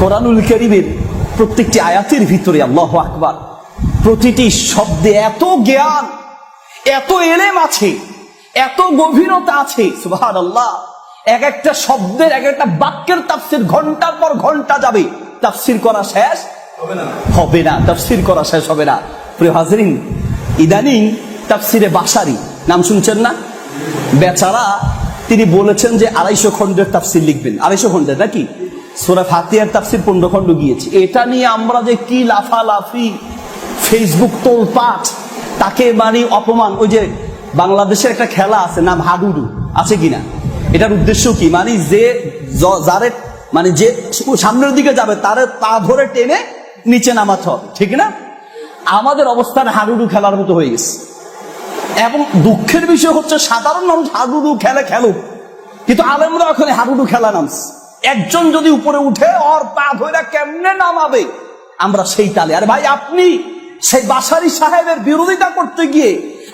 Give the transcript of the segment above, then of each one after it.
কোরআনুল কারীমের প্রত্যেকটি আয়াতের ভিতরে আল্লাহু আকবার, প্রতিটি শব্দে এত জ্ঞান, এত এলেম আছে, এত গভীরতা আছে, সুবহানাল্লাহ। এক একটা শব্দের, এক একটা বাক্যের তাফসীর ঘন্টার পর ঘন্টা যাবে, তাফসীর করা শেষ হবে না, তাফসীর করা শেষ হবে না। প্রিয় হাজরিন, ইদানিং তাফসীরে বাসারি নাম শুনছেন না? বেচারা তিনি বলেছেন যে 250 খণ্ডের তাফসীর লিখবেন। 250 খণ্ডের নাকি? সূরা ফাতিহার তাফসীর 15 খণ্ড গিয়েছে। এটা নিয়ে আমরা যে কি লাফালাফি, ফেসবুক তোলপাট, তাকে মানে অপমান। ওই যে বাংলাদেশের একটা খেলা আছে নাম হাডুডু, আছে কিনা? এটার উদ্দেশ্য কি? মানে যে যারে মানে যে সামনের দিকে যাবে তারে পা ধরে টেনে নিচে নামাতে হবে, ঠিক না? আমাদের অবস্থান হাডুডু খেলার মতো হয়ে গেছে। এবং দুঃখের বিষয় হচ্ছে সাধারণ মানুষ হাডুডু খেলুক, কিন্তু আলেমরা ওখানে হাডুডু খেলা নামছে। একজন যদি উপরে উঠে ওর পা ধরে কেমনে নামাবে আমরা সেই তালে। আরে ভাই, আপনি সেই বাসারি সাহেবের বিরোধিতা করতে গিয়ে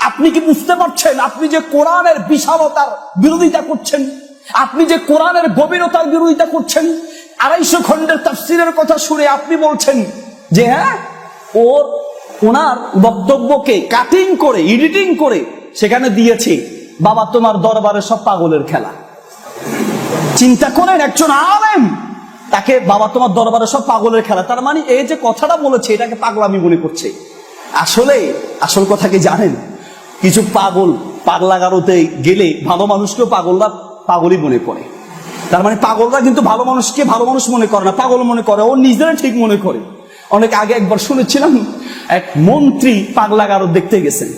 আপনি কি বুঝতে পারছেন আপনি যে কোরআনের বিশালতার বিরোধিতা করছেন, আপনি যে কোরআনের গভীরতার বিরোধিতা করছেন? 250 খণ্ডের তাফসীরের কথা শুনে আপনি বলছেন যে হ্যাঁ, ওনার বক্তব্যকে কাটিং করে, এডিটিং করে সেখানে দিয়েছে বাবা তোমার দরবারে সব পাগলের খেলা। চিন্তা করেন, একজন আলেম তাকে বাবা তোমার দরবারে সব পাগলের খেলা, তার মানে এই যে কথাটা বলেছে এটাকে পাগলামি মনে করছে। আসলে আসল কথা কি জানেন? কিছু পাগলাগারোতে গেলে ভালো মানুষকেও পাগলরা পাগলই মনে করে। তার মানে পাগলরা কিন্তু ভালো মানুষকে ভালো মানুষ মনে করে না, পাগল মনে করে, ও নিজেরা ঠিক মনে করে। অনেক আগে একবার শুনেছিলাম এক মন্ত্রী পাগলাগারো দেখতে গেছেন।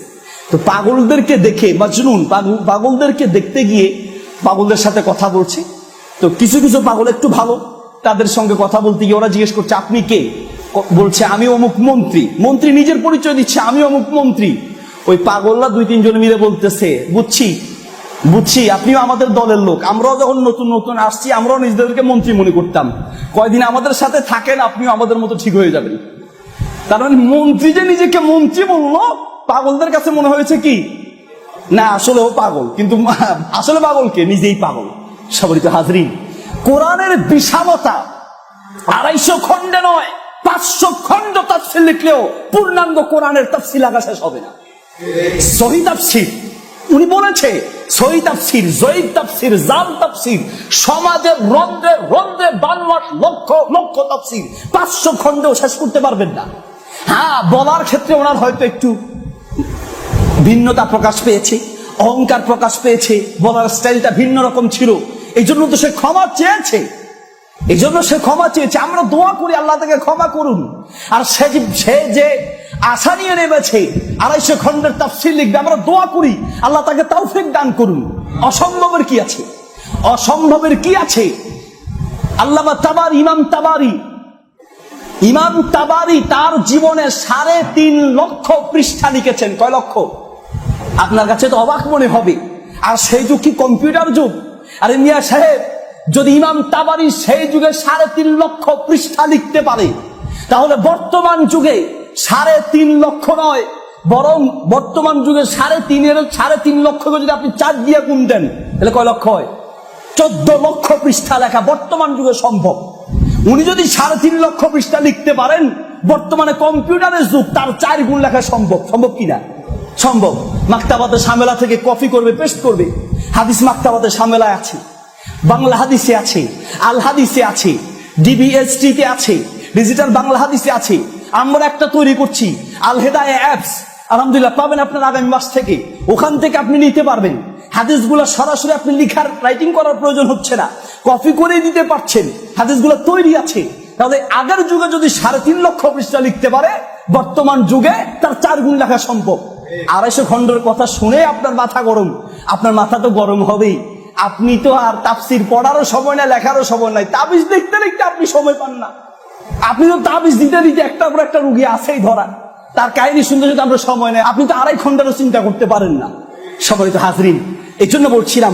তো পাগলদেরকে দেখে মাজনুন পাগলদেরকে দেখতে গিয়ে পাগলদের সাথে কথা বলছে। তো কিছু কিছু পাগল একটু ভালো, তাদের সঙ্গে কথা বলতে গিয়ে ওরা জিজ্ঞেস করছে আপনি কে? বলছে আমি অমুক মন্ত্রী। মন্ত্রী নিজের পরিচয় দিচ্ছে, আমি অমুক মন্ত্রী। ওই পাগলরা 2-3 জন মিলে বলতেছে বুঝছি আপনিও আমাদের দলের লোক, আমরাও যখন নতুন নতুন আসছি আমরাও নিজেদেরকে মন্ত্রী মনে করতাম, কয়দিন আমাদের সাথে থাকেন আপনিও আমাদের মতো ঠিক হয়ে যাবেন। তার মানে মন্ত্রী যে নিজেকে মন্ত্রী বললো, পাগলদের কাছে মনে হয়েছে কি না আসলে ও পাগল, কিন্তু আসলে পাগল কে? নিজেই পাগল। সম্মানিত হাজরিন, কোরআনের বিশালতা 250 খণ্ডে নয়, 500 খণ্ড তাফসীর লিখলেও পূর্ণাঙ্গ কোরআনের তাফসীর লাগা শেষ হবে না। সহিহ তাফসীর উনি বলেছে, সহিহ তাফসীর, জয়ীফ তাফসীর, জাল তাফসীর, সমাজের রন্ধ্রে রন্ধ্রে 52 লক্ষ লক্ষ তাফসীর 500 খণ্ডেও শেষ করতে পারবেন না। হ্যাঁ, বলার ক্ষেত্রে ওনার হয়তো একটু ভিন্নতা প্রকাশ পেয়েছে, অহংকার প্রকাশ পেয়েছে, বলার স্টাইলটা ভিন্ন রকম ছিল, এই জন্য তো সে ক্ষমা চেয়েছে। আমরা দোয়া করি আল্লাহ তাকে ক্ষমা করুন। আর সে যে আশা নিয়ে নেমেছে 250 খণ্ডের তাফসীর লিখবে, আমরা দোয়া করি আল্লাহ তাকে তৌফিক দান করুন। অসম্ভবের কি আছে? অসম্ভবের কি আছে? আল্লামা তাবারি, ইমাম তাবারি তার জীবনে 3.5 লক্ষ পৃষ্ঠা লিখেছেন। কয় লক্ষ? আপনার কাছে তো অবাক মনে হবে। আর সেই যুগ কি কম্পিউটার যুগ? আরে মিয়া সাহেব, যদি ইমাম তাবারি সেই যুগে 3.5 লক্ষ পৃষ্ঠা লিখতে পারে, তাহলে বর্তমান যুগে 3.5 লক্ষ নয়, বরং বর্তমান যুগে 3.5 লক্ষকে যদি আপনি 4 দিয়ে গুণ দেন তাহলে কয় লক্ষ হয়? 14 লক্ষ পৃষ্ঠা লেখা বর্তমান যুগে সম্ভব। উনি যদি 3.5 লক্ষ পৃষ্ঠা লিখতে পারেন, বর্তমানে কম্পিউটারের যুগ, তার 4 গুণ লেখা সম্ভব। সম্ভব কিনা? সম্ভব। মাকতাবাতে শামেলা থেকে কপি করবে, পেস্ট করবে। হাদিস মাকতাবাতে শামেলায় আছে, বাংলা হাদিসে আছে, আল হাদিসে আছে, DBST তে আছে, ডিজিটাল বাংলা হাদিসে আছে। আমরা একটা তৈরি করছি, আল হেদায়া অ্যাপস, আলহামদুলিল্লাহ পাবেন আপনার আগামী মাস থেকে। ওখান থেকে আপনি নিতে পারবেন হাদিসগুলো, সরাসরি আপনি রাইটিং করার প্রয়োজন হচ্ছে না, কপি করে দিতে পারছেন, হাদিসগুলো তৈরি আছে। তাহলে আগের যুগে যদি 3.5 লক্ষ পৃষ্ঠা লিখতে পারে, বর্তমান যুগে তার 4 গুণ লেখা সম্ভব। 250 খণ্ডের কথা শুনে আপনার মাথা গরম, আপনার মাথা তো গরম হবেই। আপনি তো আর তাফসীর পড়ারও সময় নাই, লেখারও সময় নাই, তাবিজ দেখতে দেখতে আপনি সময় পান না। আপনি তো তাবিজ দিতে দিতে একটার পর একটা রুগী আছেই ধরা, তার কাহিনী শুনতে শুনতে আপনার সময় নেই, আপনি তো 2.5 ঘন্টারও চিন্তা করতে পারেন না। সম্মানিত হাজরিন, এই জন্য বলছিলাম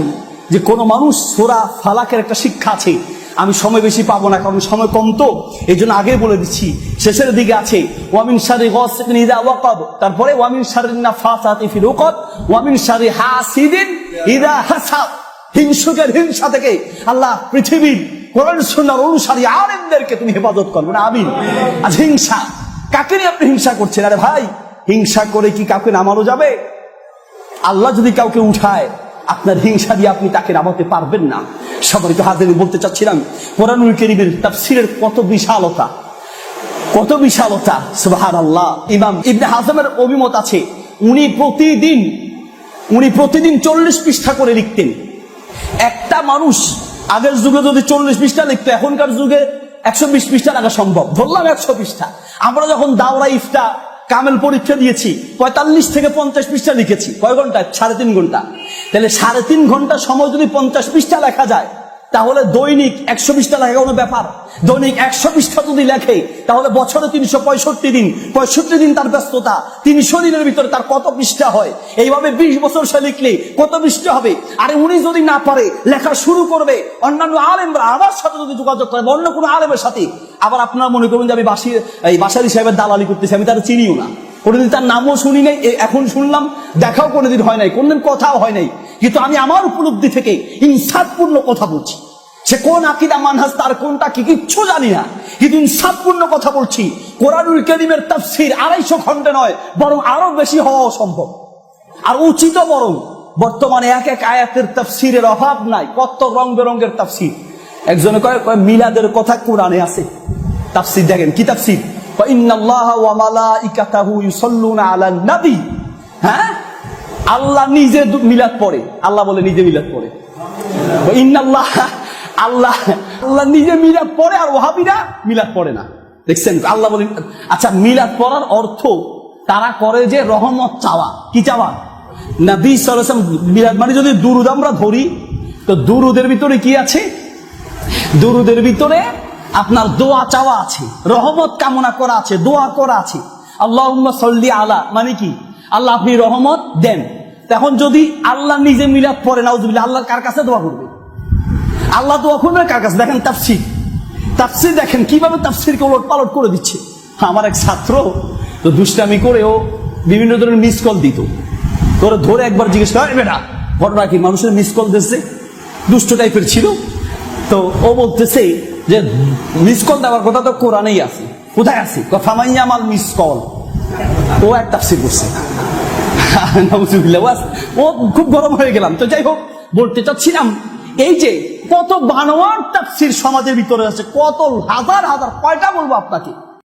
যে কোন মানুষ সূরা ফালাকের একটা শিক্ষা আছে। আমি সময় বেশি পাবো না, কারণ সময় কম, তো এই জন্য আগে বলে দিচ্ছি। শেষের দিকে আছে ওয়ামিন শাররি গাসিকিন ইযা ওয়াকাব, তারপরে ওয়ামিন শাররিন নাফাসাতি ফিল উকাদ, ওয়ামিন শাররি হাসিদিন ইযা হাসাদ। হিংসুকের হিংসা থেকে আল্লাহ পৃথিবীর কোরআন সুন্নাহর অনুসারী আলেমদেরকে তুমি হেফাজত করবে না। আমিন। আজ হিংসা, কাকে নিয়ে আপনি হিংসা করছেন? আরে ভাই, হিংসা করে কি কাউকে নামানো যাবে? আল্লাহ যদি কাউকে উঠায়, আপনার হিংসা দিয়ে আপনি তাকে নামাতে পারবেন না। সম্মানিত হাজির, বলতে চাচ্ছিলাম কোরআনুল কারীমের তাফসীরের কত বিশালতা, কত বিশালতা, সুবহানাল্লাহ। ইমাম ইবনে হাজমের অভিমত আছে, উনি প্রতিদিন 40 পৃষ্ঠা করে লিখতেন। একটা মানুষ আগের যুগে যদি 40 পৃষ্ঠা লিখতো, এখনকার যুগে 120 পৃষ্ঠা লেখা সম্ভব। ধরলাম 100 পৃষ্ঠা। আমরা যখন দাওরা ইফতা কামেল পরীক্ষা দিয়েছি, 45 থেকে 50 পৃষ্ঠা লিখেছি। কয় ঘন্টা? 3.5 ঘন্টা। তাহলে 3.5 ঘন্টা সময় যদি 50 পৃষ্ঠা লেখা যায়, তাহলে দৈনিক 100 পৃষ্ঠা লেখা কোনো ব্যাপার? দৈনিক 100 পৃষ্ঠা যদি লেখে, তাহলে বছরে 365 দিন, 65 দিন তার ব্যস্ততা। 300 দিনের ভিতরে তার কত পৃষ্ঠা হয়? এইভাবে 20 বছর সে লিখলে কত পৃষ্ঠা হবে? আরে উনি যদি না পারে, লেখা শুরু করবে অন্যান্য আলেমরা, আমার সাথে যদি যোগাযোগ করে, অন্য কোনো আলেমের সাথে। আবার আপনারা মনে করবেন যে আমি বাসারি সাহেবের দালালি করতেছি, আমি তারা চিনিও না, কোনোদিন তার নামও শুনি নাই, এখন শুনলাম, দেখাও কোনোদিন হয় নাই, কোনদিন কথাও হয় নাই। কিন্তু আমি আমার উপলব্ধি থেকে ইনসাফপূর্ণ কথা বলছি। সে কোন আকীদা মানহাজ, তার কোনটা কি, কিচ্ছু জানি না, কিন্তু ইনসাফপূর্ণ কথা বলছি। কোরআনুল কারীমের তাফসীর 250 খণ্ডে নয়, বরং আরো বেশি হওয়া সম্ভব, আর উচিত। বরং বর্তমানে এক এক আয়াতের তাফসীরের অভাব নাই, কত রং বেরঙের তাফসীর। একজনে কয় মিলাদের কথা কোরআনে আছে। তাফসীর দেখেন কি তাফসীর, ইন্নাল্লাহা ওয়া মালাইকাতাহু ইউসাল্লুনা আলান নবী। হ্যাঁ, আল্লাহ নিজে মিলাদ পড়ে। আল্লাহ বলে নিজে মিলাদ পড়ে। আল্লাহ নিজে মিলাদ পড়ে, আর ওয়াহাবিরা মিলাদ পড়ে না। দেখছেন? আল্লাহ বলেন। আচ্ছা, মিলাদ পড়ার অর্থ তারা করে যে রহমত চাওয়া। কি চাওয়া? নবী সাল্লাল্লাহু আলাইহি ওয়াসাল্লাম মিলাদ মানে যদি দুরূদ আমরা ধরি, তো দুরূদের ভিতরে কি আছে? দুরূদের ভিতরে আপনার দোয়া চাওয়া আছে, রহমত কামনা করা আছে, দোয়া করা আছে। আল্লাহুম্মা সাল্লি আলা মানে কি? আল্লাহ আপনি রহমত দেন। তখন যদি আল্লাহ নিজে মিলাদ পড়ে, নাউযুবিল্লাহ, আল্লাহ কার কাছে দোয়া করবে? আল্লাহ দোয়া করবে কার কাছে? দেখেন তাফসীর দেখেন কিভাবে তাফসীরকে ওলট পালট করে দিচ্ছে। আমার এক ছাত্র তো দুষ্টামি করেও বিভিন্ন ধরনের মিস কল দিত। তোরা ধরে একবার জিজ্ঞেস করে, বেটা ঘটনা কি? মানুষের মিস কল দিচ্ছে, দুষ্ট টাইপের ছিল। তো ও বলতেছে যে মিস কল দেওয়ার কথা তো কোরআনেই আছে। কোথায় আছে? ফামাইয়ামাল মিস কল। ও এক তাফসীর করছে। ও খুব গরম হয়ে গেলাম। তো যাই হোক, বলতে চাচ্ছিলাম এই যে কত বানোয়ার তাফসীর সমাজের ভিতরে আছে, কত হাজার হাজার, কয়টা বলবো আপনাকে?